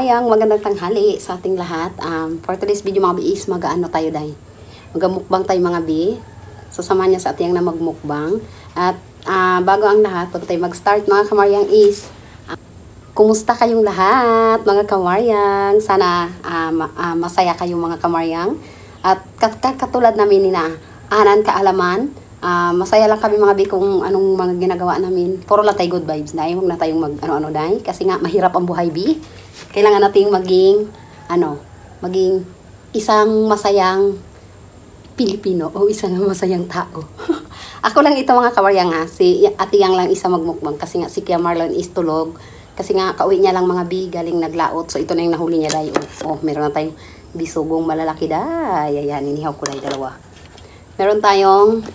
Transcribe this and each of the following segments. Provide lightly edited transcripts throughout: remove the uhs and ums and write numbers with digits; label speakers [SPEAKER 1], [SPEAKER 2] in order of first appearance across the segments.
[SPEAKER 1] kamaryang, magandang tanghali sa ating lahat. For today's video mga bi is mag-ano tayo dahil. Mag-mukbang tayo mga bi. So samahan niya sa ating na magmukbang. At bago ang lahat, bago tayo mag-start mga kamaryang is, kumusta kayong lahat mga kamaryang? Sana masaya kayong mga kamaryang. At katulad namin nina, anan kaalaman. Masaya lang kami mga bi kung anong mga ginagawa namin. Puro lang tayo good vibes dahil huwag na tayong mag ano-ano dahil kasi nga mahirap ang buhay bi. Kailangan nating maging maging isang masayang Pilipino o isang masayang tao. Ako lang ito mga kawaryang nga, si Ate Yang lang isa magmukbang kasi nga si Kia Marlon is tulog. Kasi nga kauwi niya lang mga bi, galing naglaot. So ito na yung nahuli niya dahil. Oh, meron na tayong bisugong malalaki dahil. Ayan, inihaw ko dahil dalawa. Meron tayong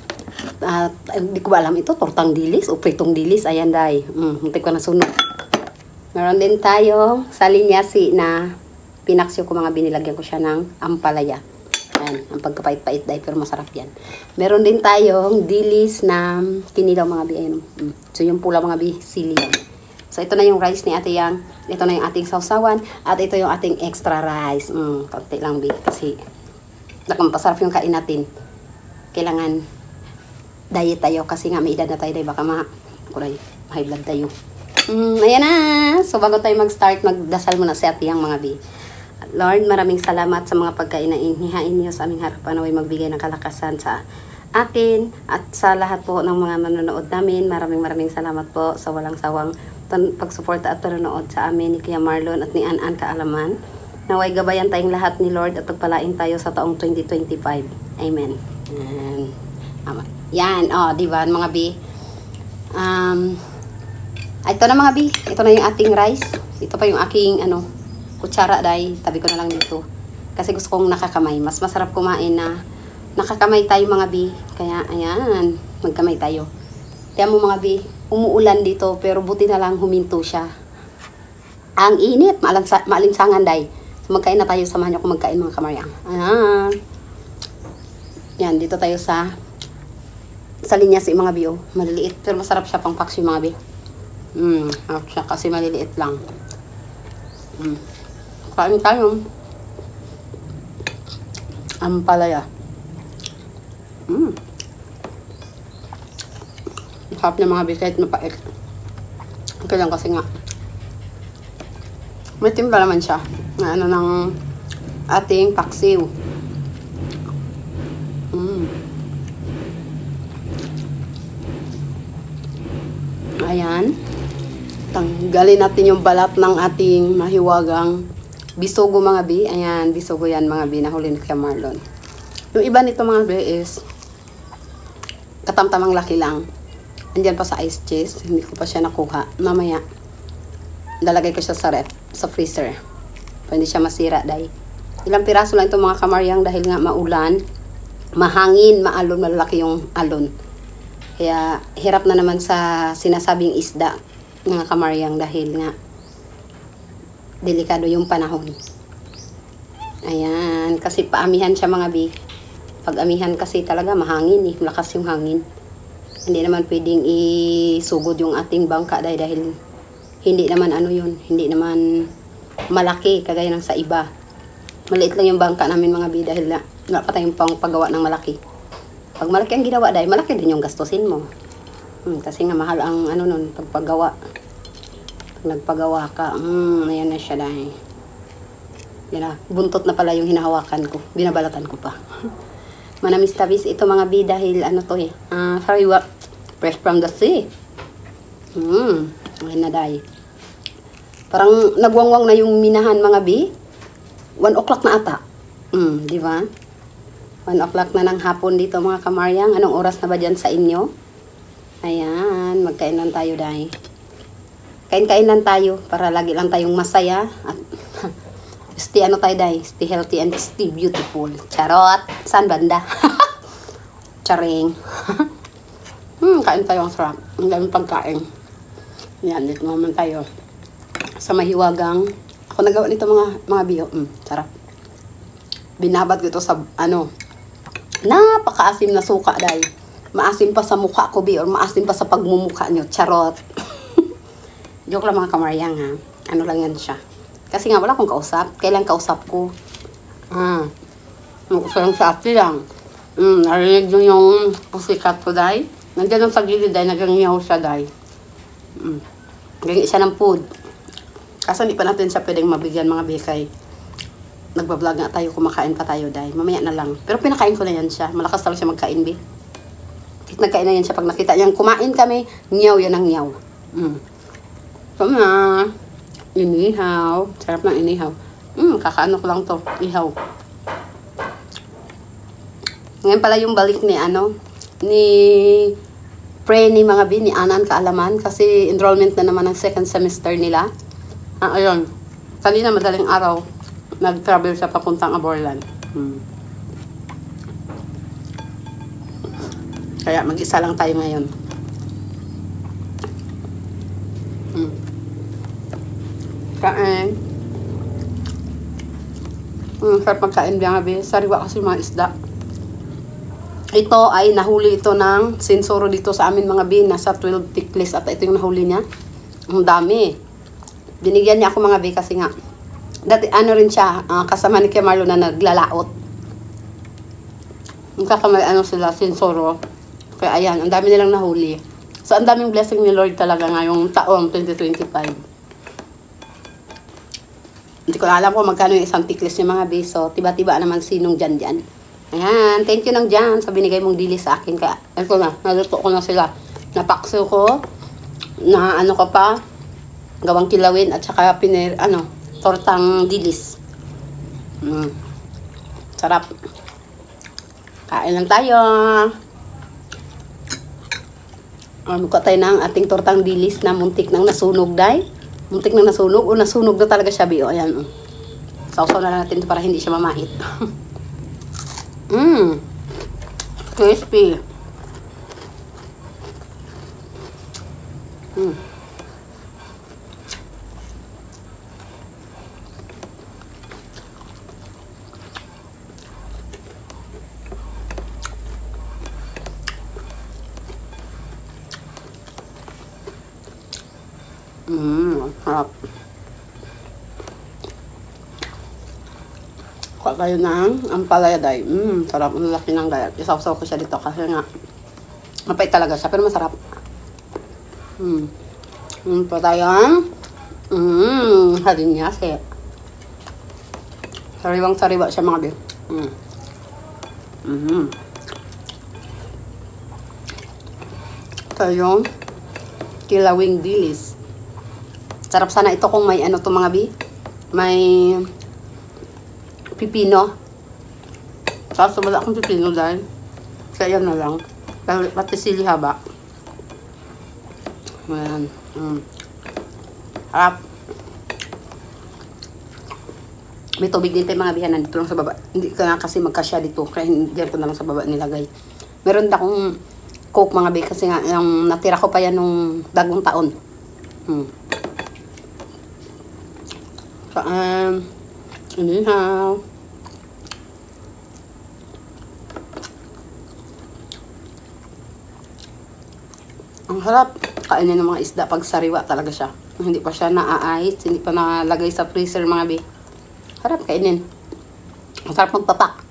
[SPEAKER 1] hindi ko ba alam ito, tortang dilis o pritong dilis. Ayan dahil. Hindi ko nasunod. Meron din tayo sa linyasi na pinaksyo ko mga binilagyan ko siya ng ampalaya. Ayan, ang pagkapait-pait dahil pero masarap yan. Meron din tayong dilis na kinilaw mga bi. Ayan. So yung pula mga bi, sili yan. So ito na yung rice ni Ate Yang. Ito na yung ating sausawan. At ito yung ating extra rice. Kaunti lang bi kasi masarap yung kain natin. Kailangan diet tayo kasi nga may edad na tayo dahil baka high blood tayo. Ayan na. So bago tayo mag-start, magdasal muna si Ate Yang mga bi. Lord, maraming salamat sa mga pagkain na inihain niyo sa aming harapan. Naway magbigay ng kalakasan sa atin at sa lahat po ng mga manonood namin. Maraming salamat po sa walang sawang pagsuporta at panonood sa amin ni Kia Marlon at ni An Kaalaman. Naway gabayan tayong lahat ni Lord at pagpalain tayo sa taong 2025. Amen. Yan, di ba mga bi? Ito na mga bi, ito na yung ating rice. Ito pa yung aking kutsara dahil tabi ko na lang dito. Kasi gusto kong nakakamay. Mas masarap kumain na nakakamay tayo mga bi. Kaya ayan, magkamay tayo. Kaya mo mga bi, umuulan dito pero buti na lang huminto siya. Ang init, maalinsangan dahil. So magkain na tayo, samahan niyo kung magkain mga kamaryang. Ayan. Yan, dito tayo sa linyasi mga bi. Maliliit pero masarap siya pang paksi mga bi. Siya kasi maliliit lang. Kain tayo. Ampalaya. Sarap niya mga bi kahit mapait. Okay lang kasi nga may timpla naman siya na ng ating paksiw. Ayan. Tanggalin natin yung balat ng ating mahiwagang bisogo mga bi. Ayan, bisogo yan mga bi. Nahuli ni Kia Marlon. Yung iba nito mga bi is katamtamang laki lang. Andiyan pa sa ice chest. Hindi ko pa siya nakuha. Mamaya, lalagay ko siya sa ref, sa freezer. Para hindi siya masira dahil. Ilang piraso lang itong mga kamaryang dahil nga maulan, mahangin, maalon, malalaki yung alon. Kaya hirap na naman sa sinasabing isda mga kamaryang dahil nga delikado yung panahon. Ayan, kasi paamihan siya mga bi. Pag amihan kasi talaga mahangin malakas yung hangin. Hindi naman pwedeng isugod yung ating bangka dahil hindi naman hindi naman malaki kagaya ng sa iba. Maliit lang yung bangka namin mga bi dahil wala pa tayong paggawa ng malaki. Pag malaki ang ginawa dahil malaki din yung gastusin mo. Kasi nga mahal ang pagpagawa. Pag nagpagawa ka, ayan na siya dahil. Yan na, buntot na pala yung hinahawakan ko. Binabalatan ko pa. Manamis-tabis ito mga bi dahil fresh from the sea. Ayan na dahil. Parang nagwangwang na yung minahan mga bi. 1 o'clock na ata. Di ba? 1 o'clock na ng hapon dito mga kamaryang. Anong oras na ba dyan sa inyo? Ayan, magkainan tayo dahil. Kain-kainan tayo para lagi lang tayong masaya. At stay tayo dahil. Stay healthy and stay beautiful. Charot! Saan banda? Charing. Kain tayo ang sarap. Ang daming pagkain. Yan, dito naman tayo. Sa mahiwagang. Ako nagawa nito mga biyo. Sarap. Binabat ko ito sa napakaasim na suka dahil. Maasim pa sa mukha ko bi or maasim pa sa pagmumukha nyo. Charot. Joke lang mga kamaryang ha. Ano lang yan siya. Kasi nga, wala akong kausap. Kailan kausap ko? Gusto lang sa ate lang. Narinig nyo yung pusikat ko, day. Nandiyan lang sa gilid, day. Nagangiyaw siya, day. Gangi siya ng food. Kaso hindi pa natin siya pwedeng mabigyan mga bekay. Nagbablog nga tayo, kumakain pa tayo, day. Mamaya na lang. Pero pinakain ko na yan siya. Malakas talaga siya magkain, be. Nagkain na yan siya pag nakita niyang kumain kami, ngiyaw yan ang ngiyaw. So na, inihaw. Sarap ng inihaw. Kakaano ko lang to, ihaw. Ngayon pala yung balik ni ni ni mga ni Anan Kaalaman kasi enrollment na naman ng second semester nila. Ayun. Kanina madaling araw, nag-travel siya papuntang Aborlan. Kaya mag-isa lang tayo ngayon. Kain. Sarap magkain biya nga, be. Sariwa kasi mga isda. Ito ay nahuli ito ng sensoro dito sa amin mga be. Nasa 12 tickles at ito yung nahuli niya. Ang dami. Binigyan niya ako mga be kasi nga. Dati rin siya, kasama ni Kemarlo na naglalaot. Kakamay sila, sensoro. Kaya ayan, ang dami nilang nahuli. So, ang daming blessing ni Lord talaga ngayong taong 2025. Hindi ko alam kung magkano yung isang tickles ng mga beso. Tiba-tiba naman sinong dyan. Ayan, thank you nang dyan sa binigay mong dili sa akin. Kaya, ito na, naluto ko na sila. Napakso ko, na ko pa, gawang kilawin, at saka tortang dilis. Sarap. Kain lang tayo. Mukha tayo ng ating tortang dilis na muntik nang nasunog, day. Muntik nang nasunog. O nasunog na talaga siya, Bio. Ayan. Sausaw na lang natin ito para hindi siya mamait. Crispy. Sarap. Kuha kayo ng ampalaya, day. Sarap. Ang laki ng gayat. Isawsaw ko siya dito kasi nga mapait talaga siya pero masarap. Pa tayong halinyas eh. Sariwang-sariwa siya mga be. Ito yung kilawing dilis. Sarap sana ito kung may to mga bi. May pipino. Kaso wala akong pipino dahil kaya na lang. Pati sili haba. Ayan. Harap. May tubig din tayo mga bihanan dito lang sa baba. Hindi ka nga kasi magkasya dito. Kaya hindi ko na lang sa baba nilagay. Meron na akong coke mga bi kasi nga yung natira ko pa yan nung bagong taon. Inihaw. Ang harap. Kainin ng mga isda pag sariwa talaga siya. Hindi pa siya na-ice, hindi pa nalagay sa freezer mga bi. Harap kainin. Ang sarap magpapak.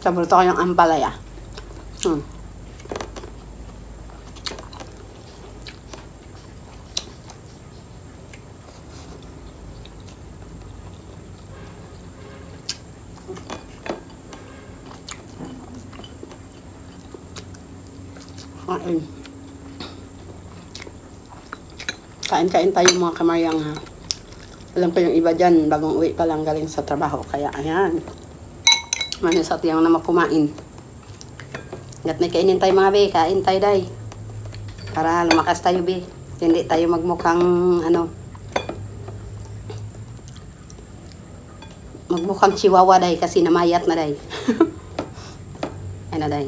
[SPEAKER 1] Saborito ko yung ampalaya. Kain tayo mga kamaryang ha. Alam ko yung iba dyan, bagong uwi pa lang galing sa trabaho. Kaya ayan. Manis at yung na makumain. Gat na kainin tayo mga be. Kain tayo day. Para lumakas tayo be. Hindi tayo magmukhang magmukhang chihuahua day kasi namayat na day. Ano day.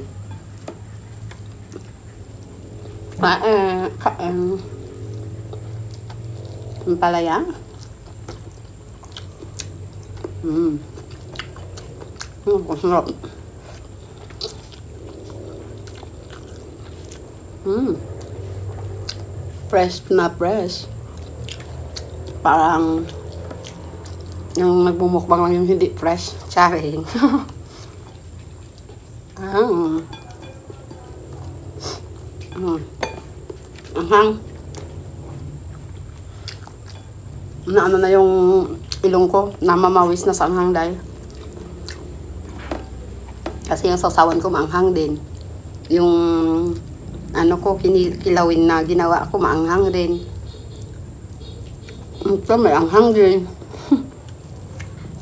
[SPEAKER 1] Ang palaya. Masarap. Fresh na fresh. Parang yung nagbumukbang lang yung hindi fresh. Charing. Anghang. Ano na yung ilong ko. Namamawis na sa anghang dahil. Kasi yung sausawan ko maanghang din. Yung ano ko, kilawin na ginawa ko maanghang din. Ito may anghang din.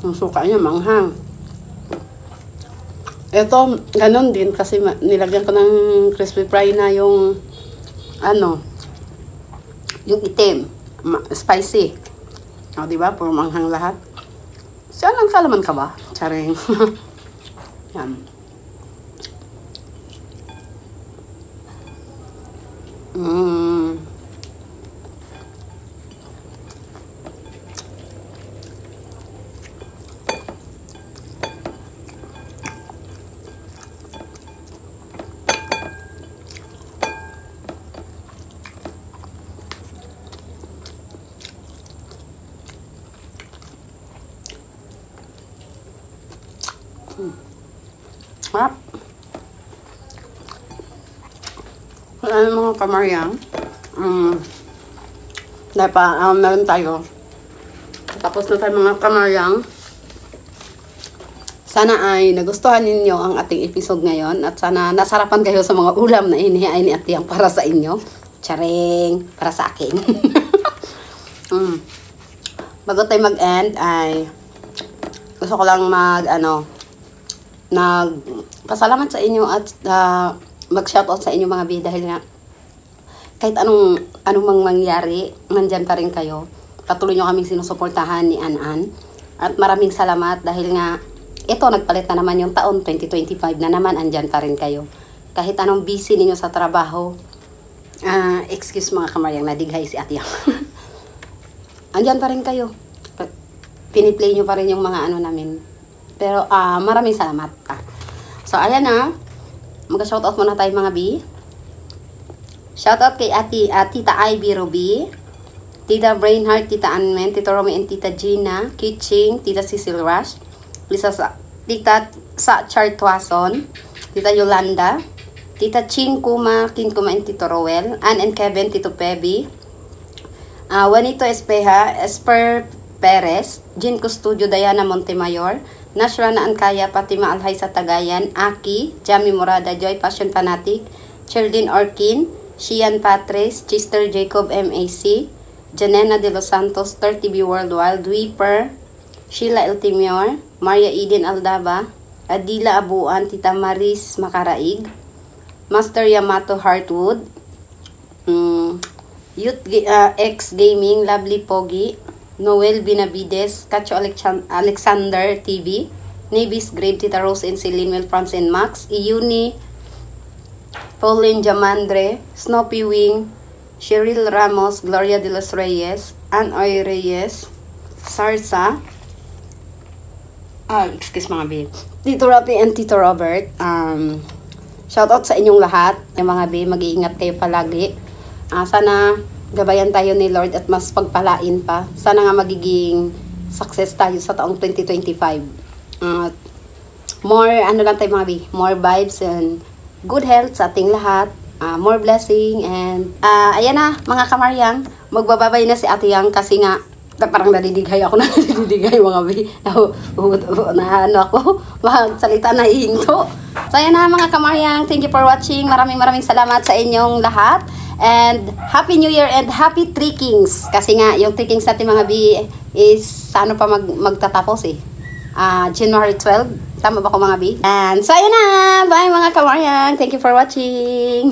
[SPEAKER 1] Yung suka niya maanghang. Ito, ganun din kasi nilagyan ko ng crispy fry na yung ano, yung itim, spicy. O, diba? Puro manghang lahat. Saan ang kalaman ka ba? Charing. Yan. Harap. Ano mga kamaryang? Dahil pa, meron tayo. Tapos na tayo mga kamaryang. Sana ay nagustuhan ninyo ang ating episode ngayon. At sana nasarapan kayo sa mga ulam na inihain ni Ate Yang para sa inyo. Charing! Para sa akin. Bago tayo mag-end ay gusto ko lang nagpasalamat sa inyo at mag-shoutout sa inyo mga bi dahil nga kahit anong mang mangyari, nandyan pa rin kayo. Patuloy nyo kaming sinusuportahan ni An-An. At maraming salamat dahil nga ito, nagpalit na naman yung taon 2025 na naman, andyan pa rin kayo. Kahit anong busy ninyo sa trabaho, excuse mga kamaryang, nadighay si Ate Yang. Andyan pa rin kayo. Piniplay nyo pa rin yung mga ano namin. Pero maraming salamat. So ayan na. Mag-shoutout muna tayo mga bi. Shoutout kay Tita Ivy Ruby, Tita Brainheart, Tita Anmen, Tita Romy and Tita Gina, Kitching, Tita Cecil Rush, Tita Sa Chartwason, Tita Yolanda, Tita Ching Kuma, Kin Kuma and Tito Rowel, Ann and Kevin, Tito Pebi, Juanito Espeja, Esper Perez, Jin Custodio, Diana Montemayor, Nashrana Ankaya, Fatima Alhay sa Tagayan, Aki, Jami Morada, Joy Passion Fanatic, Cheldin Orkin, Shian Patres, Chester Jacob MAC, Janena de los Santos, 30B Worldwide, Weeper, Sheila Eltimior, Maria Eden Aldaba, Adila Abuan, Tita Maris Makaraig, Master Yamato Heartwood, Youth X Gaming, Lovely Pogi, Noel Binavides, Cacho Alexander TV, Navis Grave, Tita Rose and Celine, Will France and Max, Iuni, Pauline Jamandre, Snoopy Wing, Cheryl Ramos, Gloria de los Reyes, Ann Oy Reyes, Sarsa, excuse mga babe, Tito Rapi and Tito Robert. Shoutout sa inyong lahat, yung mga babe, mag-iingat kayo palagi. Sana gabayan tayo ni Lord at mas pagpalain pa. Sana nga magiging success tayo sa taong 2025. More, lang tayo mga babe, more vibes and good health sa ating lahat, more blessing, and ayan na mga kamaryang, magbababay na si Ate Yang kasi nga parang nadidighay ako, nadidighay mga bi, na ano ako, magsalita na ihinto. So ayan na mga kamaryang, thank you for watching, maraming salamat sa inyong lahat, and Happy New Year and Happy Trekkings, kasi nga yung trekkings natin mga bi is ano pa magtatapos January 12. Tama ba ko mga bi? And so, ayan na! Bye mga kamaryang! Thank you for watching!